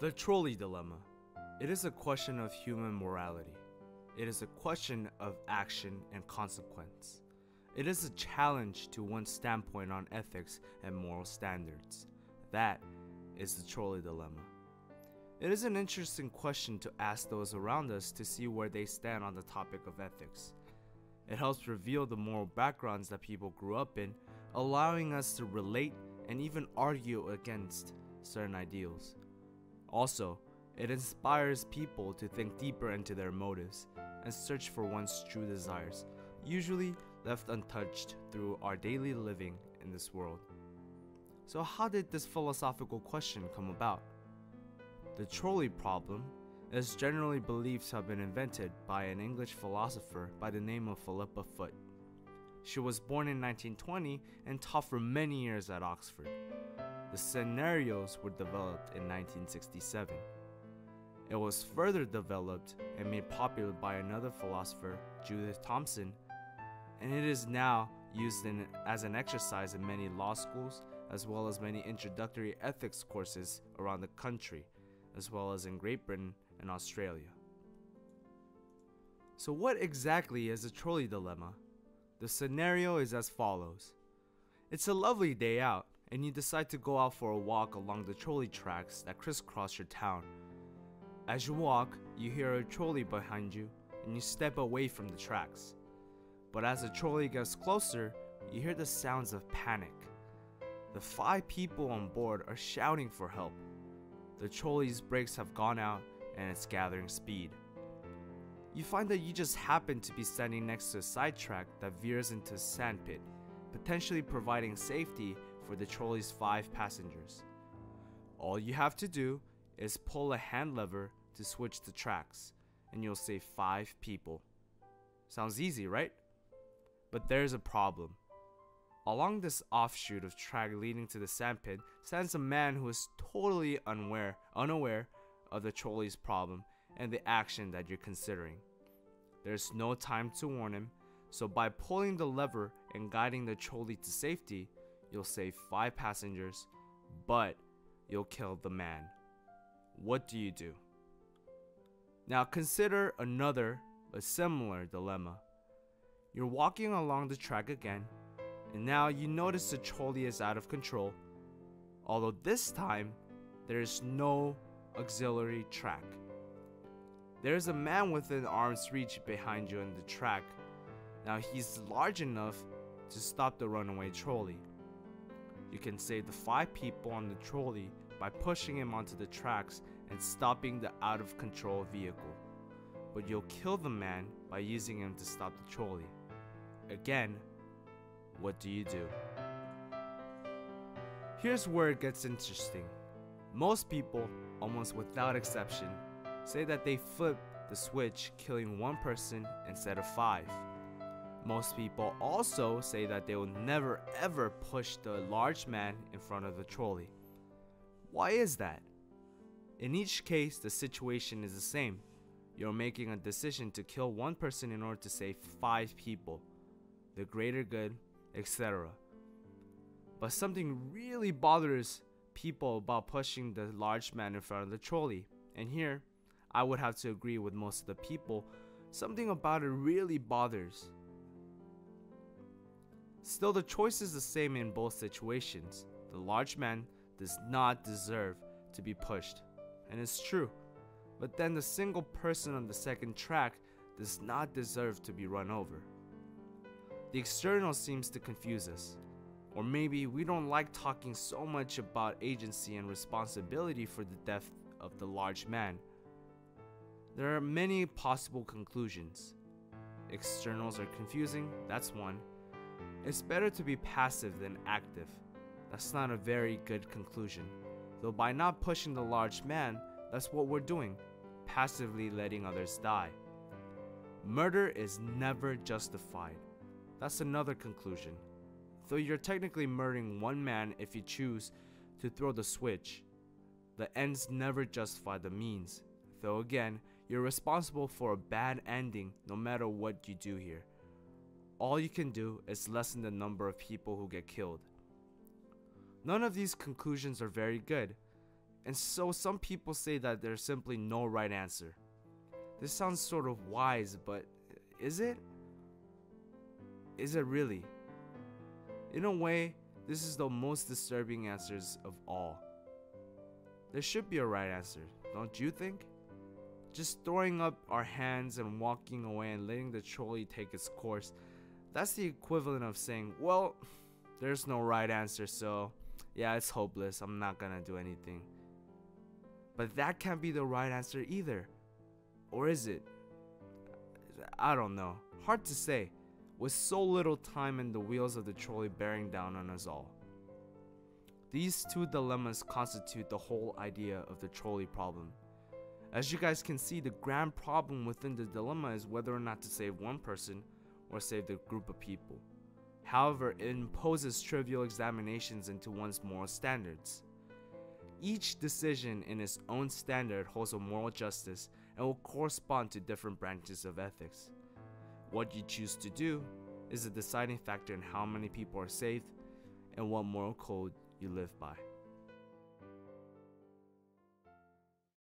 The trolley dilemma. It is a question of human morality. It is a question of action and consequence. It is a challenge to one's standpoint on ethics and moral standards. That is the trolley dilemma. It is an interesting question to ask those around us to see where they stand on the topic of ethics. It helps reveal the moral backgrounds that people grew up in, allowing us to relate and even argue against certain ideals. Also, it inspires people to think deeper into their motives and search for one's true desires, usually left untouched through our daily living in this world. So how did this philosophical question come about? The trolley problem is generally believed to have been invented by an English philosopher by the name of Philippa Foot. She was born in 1920 and taught for many years at Oxford. The scenarios were developed in 1967. It was further developed and made popular by another philosopher, Judith Thomson, and it is now used as an exercise in many law schools, as well as many introductory ethics courses around the country, as well as in Great Britain and Australia. So what exactly is a trolley dilemma? The scenario is as follows. It's a lovely day out, and you decide to go out for a walk along the trolley tracks that crisscross your town. As you walk, you hear a trolley behind you, and you step away from the tracks. But as the trolley gets closer, you hear the sounds of panic. The 5 people on board are shouting for help. The trolley's brakes have gone out, and it's gathering speed. You find that you just happen to be standing next to a sidetrack that veers into a sandpit, potentially providing safety for the trolley's 5 passengers. All you have to do is pull a hand lever to switch the tracks, and you'll save 5 people. Sounds easy, right? But there's a problem. Along this offshoot of track leading to the sandpit stands a man who is totally unaware of the trolley's problem and the action that you're considering. There's no time to warn him, so by pulling the lever and guiding the trolley to safety, you'll save 5 passengers, but you'll kill the man. What do you do? Now consider another but similar dilemma. You're walking along the track again, and now you notice the trolley is out of control, although this time there is no auxiliary track. There is a man within arm's reach behind you on the track. Now he's large enough to stop the runaway trolley. You can save the 5 people on the trolley by pushing him onto the tracks and stopping the out of control vehicle, but you'll kill the man by using him to stop the trolley. Again, what do you do? Here's where it gets interesting. Most people, almost without exception, say that they flip the switch, killing 1 person instead of 5. Most people also say that they will never ever push the large man in front of the trolley. Why is that? In each case, the situation is the same. You're making a decision to kill 1 person in order to save 5 people, the greater good, etc. But something really bothers people about pushing the large man in front of the trolley, and here I would have to agree with most of the people. Something about it really bothers. Still, the choice is the same in both situations. The large man does not deserve to be pushed, and it's true. But then the single person on the second track does not deserve to be run over. The external seems to confuse us. Or maybe we don't like talking so much about agency and responsibility for the death of the large man. There are many possible conclusions. Externals are confusing, that's one. It's better to be passive than active. That's not a very good conclusion. Though by not pushing the large man, that's what we're doing, passively letting others die. Murder is never justified. That's another conclusion. Though you're technically murdering 1 man if you choose to throw the switch, the ends never justify the means. Though again, you're responsible for a bad ending no matter what you do here. All you can do is lessen the number of people who get killed. None of these conclusions are very good. And so some people say that there's simply no right answer. This sounds sort of wise, but is it? Is it really? In a way, this is the most disturbing answers of all. There should be a right answer, don't you think? Just throwing up our hands and walking away and letting the trolley take its course, that's the equivalent of saying, well, there's no right answer, so yeah, it's hopeless, I'm not gonna do anything. But that can't be the right answer either. Or is it? I don't know. Hard to say, with so little time and the wheels of the trolley bearing down on us all. These two dilemmas constitute the whole idea of the trolley problem. As you guys can see, the grand problem within the dilemma is whether or not to save one person or save the group of people. However, it imposes trivial examinations into one's moral standards. Each decision in its own standard holds a moral justice and will correspond to different branches of ethics. What you choose to do is a deciding factor in how many people are saved and what moral code you live by.